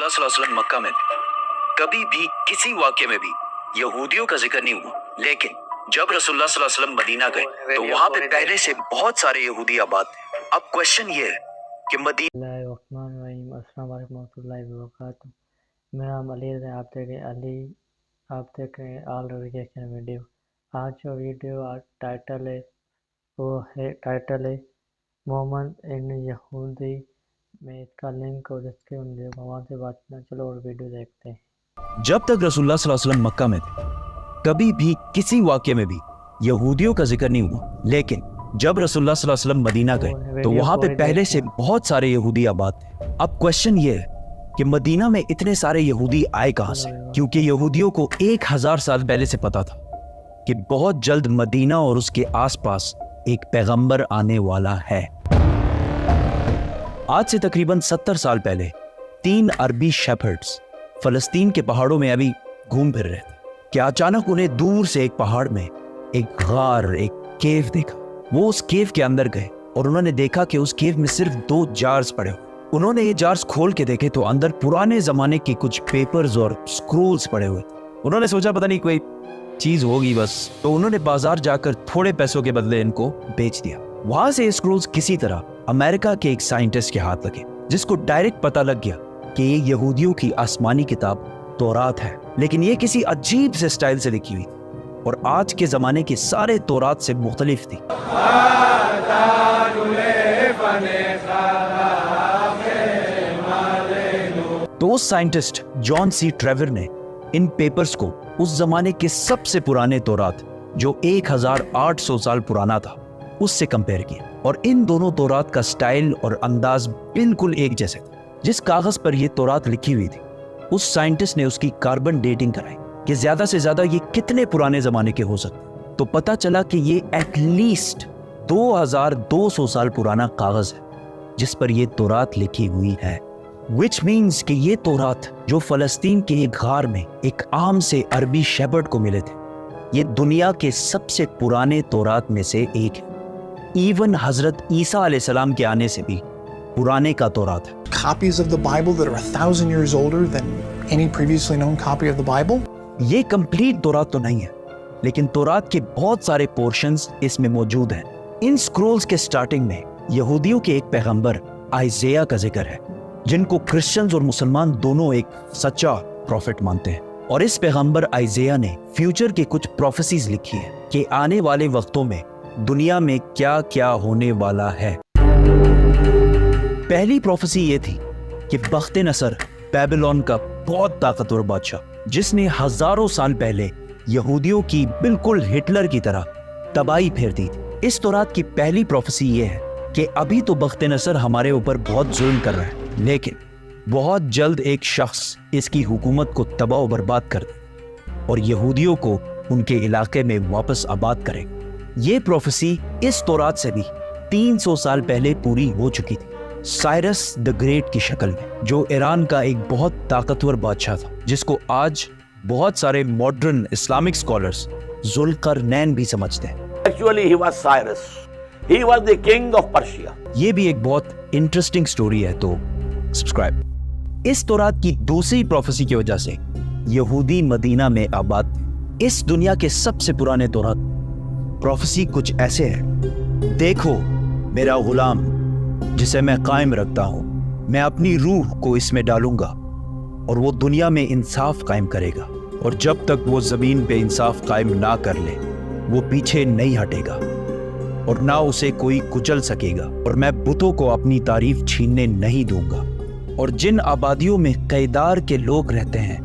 रसूलुल्लाह सल्लल्लाहु अलैहि वसल्लम मक्का में थे, कभी भी किसी वाक्य में भी यहूदियों का जिक्र नहीं हुआ। लेकिन जब रसूलुल्लाह सल्लल्लाहु अलैहि वसल्लम मदीना गए तो वहां पे पहले से बहुत सारे यहूदी आबाद थे। अब क्वेश्चन ये है कि मदीना अस्सलाम वालेकुम रहमतुल्लाहि व बरकातहू। मेरा नाम अली है, आप देख रहे हैं ऑल रिएक्शन वीडियो। आज जो वीडियो टाइटल है मोहम्मद इन यहूदी। मैं इसका लिंक और डिस्क्रिप्शन दे वहाँ से बात करना। चलो और वीडियो देखते हैं। जब तक रसूलुल्लाह सल्लल्लाहु अलैहि वसल्लम मक्का में थे, कभी भी किसी वाक्य में भी यहूदियों का जिक्र नहीं हुआ। लेकिन जब रसूलुल्लाह सल्लल्लाहु अलैहि वसल्लम मदीना गए तो वहां पे पहले से बहुत सारे यहूदी आबाद थे। अब क्वेश्चन ये है कि मदीना में इतने सारे यहूदी आए कहां से? क्योंकि यहूदियों को 1000 साल पहले से पता था कि बहुत जल्द मदीना और उसके आसपास एक पैगंबर आने वाला है। आज से तकरीबन 70 साल पहले 3 अरबी शेफर्ड्स फलस्तीन के पहाड़ों में अभी घूम फिर रहे थे कि अचानक उन्हें दूर से एक पहाड़ में एक गार, एक केव देखा। वो उस केव के अंदर गए और उन्होंने देखा कि उस केव में सिर्फ 2 जार्स पड़े हुए। उन्होंने ये जार्स खोल के देखे तो अंदर पुराने जमाने के कुछ पेपर्स और स्क्रोल्स पड़े हुए। उन्होंने सोचा पता नहीं कोई चीज होगी बस, तो उन्होंने बाजार जाकर थोड़े पैसों के बदले इनको बेच दिया। वहां से ये स्क्रोल्स किसी तरह अमेरिका के एक साइंटिस्ट के हाथ लगे, जिसको डायरेक्ट पता लग गया कि ये यहूदियों की आसमानी किताब तौरात है। लेकिन ये किसी अजीब से स्टाइल से लिखी हुई थी और आज के जमाने के सारे तौरात से मुख्तलिफ थी। तो उस साइंटिस्ट जॉन सी ट्रेवर ने इन पेपर्स को उस जमाने के सबसे पुराने तौरात, जो 1800 साल पुराना था, उससे कंपेयर किया और इन दोनों तौरात का स्टाइल और अंदाज बिल्कुल एक जैसे था। जिस कागज पर यह तौरात लिखी हुई थी, उस साइंटिस्ट ने उसकी कार्बन डेटिंग कराई कि ज्यादा से ज्यादा ये कितने पुराने जमाने के हो सकते। तो पता चला कि ये एटलीस्ट 2200 साल पुराना कागज है जिस पर यह तौरात लिखी हुई है। विच मीन्स कि ये तौरात जो फलस्तीन के एक गार में एक आम से अरबी शेफर्ड को मिले थे, ये दुनिया के सबसे पुराने तौरात में से एक है। इवन हजरत ईसा अलैहिस्सलाम के आने से भी पुराने का तौरात है। Copies of the Bible that are 1000 years older than any previously known copy of the Bible? ये कंप्लीट तौरात तो नहीं है, लेकिन तौरात के बहुत सारे पोर्शंस इसमें मौजूद हैं। इन स्क्रोल्स के स्टार्टिंग में यहूदियों के एक पैगंबर आइज़ाया का जिक्र है, जिनको क्रिश्चियंस और मुसलमान दोनों एक सच्चा प्रॉफिट मानते हैं। और इस पैगंबर आइज़ाया ने फ्यूचर के कुछ प्रोफेसीज लिखी है कि आने वाले वक्तों में दुनिया में क्या क्या होने वाला है। पहली प्रोफेसी ये थी कि बख्त नसर बेबीलोन का बहुत ताकतवर बादशाह, जिसने हजारों साल पहले यहूदियों की बिल्कुल हिटलर की तरह तबाही फेर दी थी। इस तौरात की पहली प्रोफेसी ये है कि अभी तो बख्त नसर हमारे ऊपर बहुत जुल्म कर रहा है, लेकिन बहुत जल्द एक शख्स इसकी हुकूमत को तबाह और बर्बाद कर दे और यहूदियों को उनके इलाके में वापस आबाद करेगा। ये प्रोफेसी इस तौरात से भी 300 साल पहले पूरी हो चुकी थी, साइरस द ग्रेट की शक्ल में, जो ईरान का एक बहुत ताकतवर बादशाह था, जिसको आज बहुत सारे मॉडर्न इस्लामिक स्कॉलर्स जुल्करनैन भी समझते हैं। Actually, he was Cyrus. He was the king of Persia. ये भी एक बहुत इंटरेस्टिंग स्टोरी है, तो सब्सक्राइब। इस तौरात की दूसरी प्रोफेसी की वजह से यहूदी मदीना में आबाद थे। इस दुनिया के सबसे पुराने तौरात प्रोफेसी कुछ ऐसे है, देखो मेरा गुलाम जिसे मैं कायम रखता हूं, मैं अपनी रूह को इसमें डालूंगा और वो दुनिया में इंसाफ कायम करेगा, और जब तक वो जमीन पे इंसाफ कायम ना कर ले वो पीछे नहीं हटेगा और ना उसे कोई कुचल सकेगा, और मैं बुतों को अपनी तारीफ छीनने नहीं दूंगा। और जिन आबादियों में कैदार के लोग रहते हैं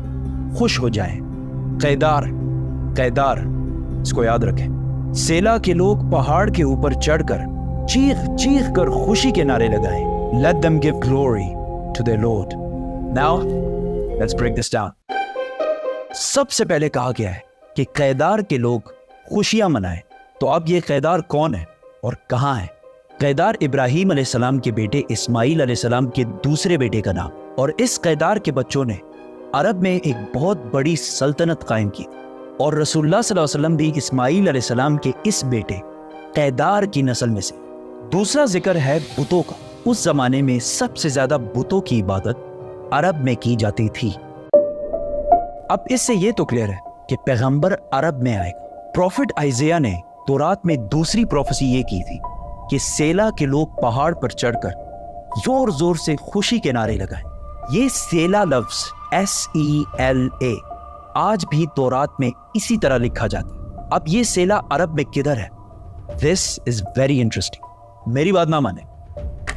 खुश हो जाएं। कैदार, कैदार, इसको याद रखें। सेला के लोग पहाड़ के ऊपर चढ़कर चीख चीख कर खुशी के नारे लगाएं। Let them give glory to their Lord. Now, let's break this down. सबसे पहले कहा गया है कि कैदार के लोग खुशियां मनाएं। तो अब ये कैदार कौन है और कहां है? कैदार इब्राहीम अलैहिस्सलाम के बेटे इस्माइल अलैहिस्सलाम के दूसरे बेटे का नाम, और इस कैदार के बच्चों ने अरब में एक बहुत बड़ी सल्तनत कायम की, और रसूलुल्लाह सल्लल्लाहु अलैहि वसल्लम भी इस्माइल अलैहिस्सलाम के इस बेटे कैदार की नस्ल में से। दूसरा जिक्र है बुतों का। उस जमाने में सबसे ज्यादा बुतों की इबादत عرب میں کی جاتی تھی۔ اب اس سے یہ تو کلیئر ہے کہ پیغمبر عرب میں آئے گا۔ پروفٹ آئزیہ نے تورات میں دوسری پروفیسی یہ کی تھی کہ سیلا کے لوگ پہاڑ پر چڑھ کر زور زور سے خوشی کے نعرے لگائیں۔ یہ سیلا لفظ SELA آج بھی تورات میں اسی طرح لکھا جاتا ہے۔ اب یہ سیلا عرب میں کدھر ہے؟ This is very interesting۔ میری بات نہ مانیں،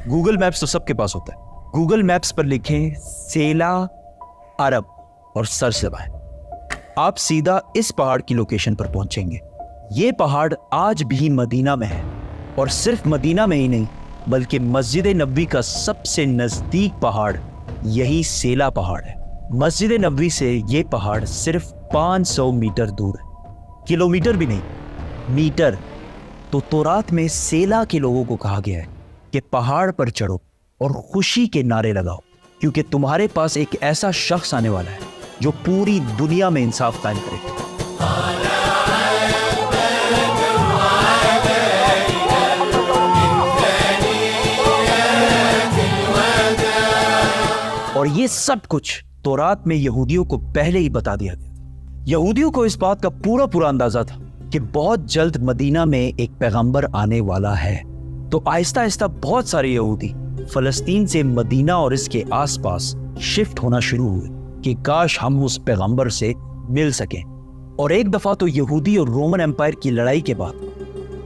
گوگل میپس تو سب کے پاس ہوتا ہے۔ گوگل میپس پر لکھیں سیلا عرب اور سرچ دبائیں، آپ سیدھا اس پہاڑ کی لوکیشن پر پہنچیں گے۔ یہ پہاڑ آج بھی مدینہ میں ہے، اور صرف مدینہ میں ہی نہیں بلکہ مسجد نبوی کا سب سے نزدیک پہاڑ یہی سیلا پہاڑ ہے۔ مسجد نبوی سے یہ پہاڑ صرف 500 میٹر دور ہے، کلومیٹر بھی نہیں، میٹر۔ تو تورات میں سیلا کے لوگوں کو کہا گیا ہے کہ پہاڑ پر چڑھو اور خوشی کے نعرے لگاؤ، کیونکہ تمہارے پاس ایک ایسا شخص آنے والا ہے جو پوری دنیا میں انصاف قائم کرے۔ اور یہ سب کچھ تورات میں یہودیوں کو پہلے ہی بتا دیا گیا تھا۔ یہودیوں کو اس بات کا پورا اندازہ تھا کہ بہت جلد مدینہ میں ایک پیغمبر آنے والا ہے۔ تو آہستہ آہستہ بہت سارے یہودی فلسطین سے مدینہ اور اس کے آس پاس شفٹ ہونا شروع ہوئے کہ کاش ہم اس پیغمبر سے مل سکیں۔ اور ایک دفعہ تو یہودی اور رومن امپائر کی لڑائی کے بعد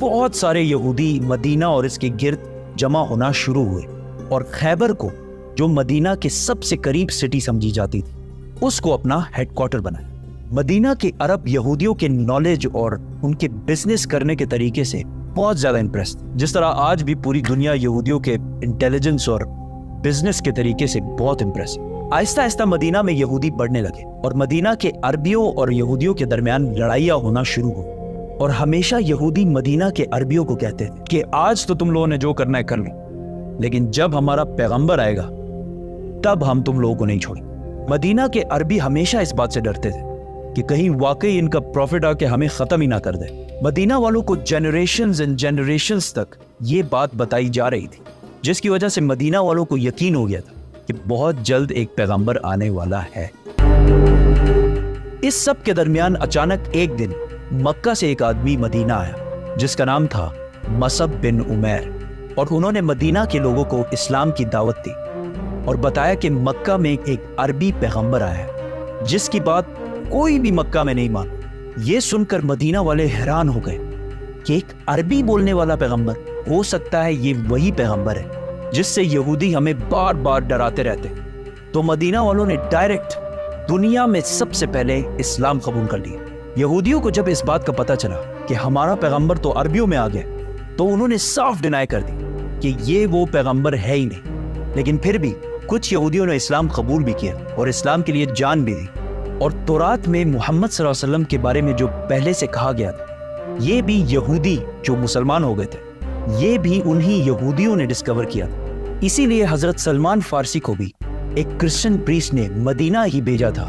بہت سارے یہودی مدینہ اور اس کے گرد جمع ہونا شروع ہوئے، اور خیبر کو جو مدینہ کے سب سے قریب سٹی سمجھی جاتی تھی اس کو اپنا ہیڈ کوارٹر بنایا۔ مدینہ کے عرب یہودیوں کے نالج اور ان کے بزنس کرنے کے طریقے سے بہت زیادہ امپریس تھے، جس طرح آج بھی پوری دنیا یہودیوں کے انٹیلیجنس اور بزنس کے طریقے سے بہت امپریس ہے۔ آہستہ آہستہ مدینہ میں یہودی بڑھنے لگے، اور مدینہ کے عربیوں اور یہودیوں کے درمیان لڑائیاں ہونا شروع ہوئی، اور ہمیشہ یہودی مدینہ کے عربیوں کو کہتے تھے کہ آج تو تم لوگوں نے جو کرنا ہے کر لو، لیکن جب ہمارا پیغمبر آئے گا تب ہم تم لوگوں کو نہیں چھوڑیں۔ مدینہ کے عربی ہمیشہ اس بات سے ڈرتے تھے کہ کہیں واقعی ان کا پروفٹ آ کے ہمیں ختم ہی نہ کر دے۔ مدینہ والوں کو جنریشنز اینڈ جنریشنز تک یہ بات بتائی جا رہی تھی، جس کی وجہ سے مدینہ والوں کو یقین ہو گیا تھا کہ بہت جلد ایک پیغمبر آنے والا ہے۔ اس سب کے درمیان اچانک ایک دن مکہ سے ایک آدمی مدینہ آیا جس کا نام تھا مصعب بن عمیر، اور انہوں نے مدینہ کے لوگوں کو اسلام کی دعوت دی اور بتایا کہ مکہ میں ایک عربی پیغمبر آیا ہے جس کی بات کوئی بھی مکہ میں نہیں مانا۔ یہ سن کر مدینہ والے حیران ہو گئے کہ ایک عربی بولنے والا پیغمبر، ہو سکتا ہے یہ وہی پیغمبر ہے جس سے یہودی ہمیں بار بار ڈراتے رہتے۔ تو مدینہ والوں نے ڈائریکٹ دنیا میں سب سے پہلے اسلام قبول کر لیا۔ یہودیوں کو جب اس بات کا پتہ چلا کہ ہمارا پیغمبر تو عربیوں میں آ گیا، تو انہوں نے صاف ڈینائی کر دی کہ یہ وہ پیغمبر ہے ہی نہیں۔ لیکن پھر بھی کچھ یہودیوں نے اسلام قبول بھی کیا اور اسلام کے لیے جان بھی دی، اور تورات میں محمد صلی اللہ علیہ وسلم کے بارے میں جو پہلے سے کہا گیا تھا، یہ بھی یہودی جو مسلمان ہو گئے تھے، یہ بھی انہی یہودیوں نے ڈسکور کیا تھا۔ اسی لیے حضرت سلمان فارسی کو بھی ایک کرسچن پریسٹ نے مدینہ ہی بھیجا تھا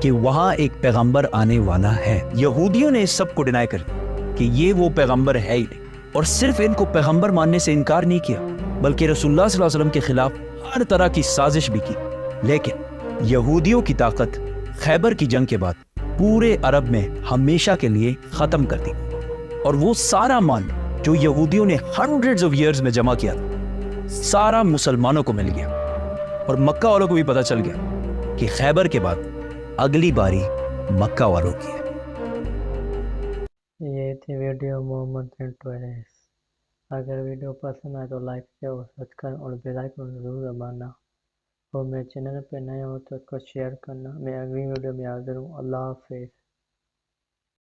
کہ وہاں ایک پیغمبر آنے والا ہے۔ یہودیوں نے اس سب کو ڈینائی کر دیا کہ یہ وہ پیغمبر ہے ہی نہیں، اور صرف ان کو پیغمبر ماننے سے انکار نہیں کیا بلکہ رسول اللہ صلی اللہ علیہ وسلم کے خلاف ہر طرح کی سازش بھی کی۔ لیکن یہودیوں کی طاقت خیبر کی جنگ کے بعد پورے عرب میں ہمیشہ کے لیے ختم کر دی، اور وہ سارا مال جو یہودیوں نے ہنڈریڈز آف ایئرز میں جمع کیا تھا سارا مسلمانوں کو مل گیا، اور مکہ والوں کو بھی پتہ چل گیا کہ خیبر کے بعد اگلی باری مکہ والوں کی ہے۔ یہ تھی ویڈیو محمد رنٹو ایس۔ اگر ویڈیو پسند آئے تو لائک شیئر اور سبسکرائب اور بیل آئیکن ضرور دبانا، اور میرے چینل پہ نئے ہو تو اس کو شیئر کرنا۔ میں اگلی ویڈیو میں حاضر ہوں۔ اللہ حافظ۔